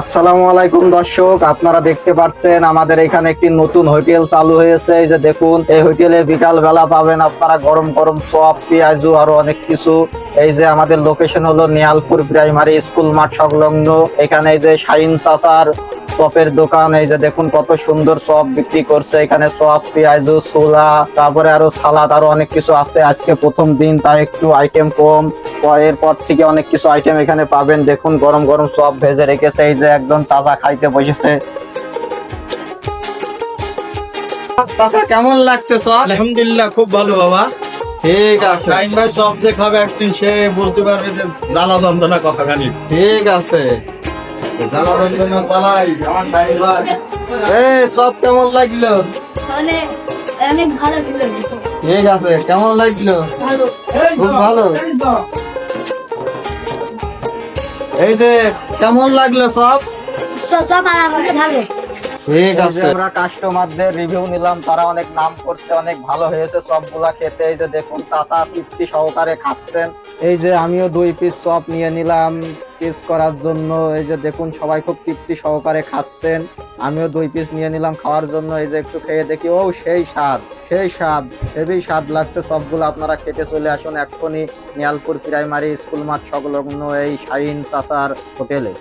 আসসালামু আলাইকুম দর্শক, আপনারা দেখতে পাচ্ছেন আমাদের এখানে একটি নতুন হোটেল চালু হয়েছে। এই যে দেখুন, এই হোটেলে বিকাল বেলা পাবেন আপনারা গরম গরম চপ, পেঁয়াজু আরো অনেক কিছু। এই যে আমাদের লোকেশন হলো নিয়ালপুর প্রাইমারি স্কুল মাঠ সংলগ্ন। এখানে এই যে শাহিন চাচার চপের দোকান। এই যে দেখুন কত সুন্দর চপ বিক্রি করছে। এখানে চপ, পেঁয়াজু, ছোলা, তারপরে আরো সালাদ, আরো অনেক কিছু আছে। আজকে প্রথম দিন, তাই একটু আইটেম কম। এরপর থেকে অনেক কিছু আইটেম এখানে পাবেন। দেখুন গরম গরম চপ ভেজে রেখেছে। এই যে একদম চাচা খাইতে বসেছে। চাচা কেমন লাগছে চপ? আলহামদুলিল্লাহ, খুব ভালো বাবা। ঠিক আছে, শাহিন ভাই চপ যে খাবে একদিন সে বলতে পারবে যে জ্বালা যন্ত্রণা কথাখানি। ঠিক আছে। জ্বালা যন্ত্রণা জ্বালাই আমার শাহিন ভাই। এই চপ কেমন লাগলো? অনেক অনেক ভালো ছিল। ঠিক আছে, কেমন লাগলো? ভালো। খুব ভালো। এই যে কেমন লাগলো সব? সব আলাদা ভালো। ঠিক আছে, আমরা কাস্টমারদের রিভিউ নিলাম, তারা অনেক নাম করছে, অনেক ভালো হয়েছে সবগুলা খেতে। এই যে দেখুন চাচা তৃপ্তি সহকারে খাচ্ছেন। এই যে আমিও 2 পিস চপ নিয়ে নিলাম টেস্ট করার জন্য। এই যে দেখুন সবাই খুব তৃপ্তি সহকারে খাচ্ছেন। আমিও 2 পিস নিয়ে নিলাম খাওয়ার জন্য। এই যে একটু খেয়ে দেখি, ও সেই স্বাদ, সেই স্বাদ, হেভি স্বাদ লাগছে সবগুলো। আপনারা খেতে চলে আসুন এক্ষুনি নিয়ালপুর প্রাইমারি স্কুল মাঠ সংলগ্ন এই শাহিন চাচার হোটেলে।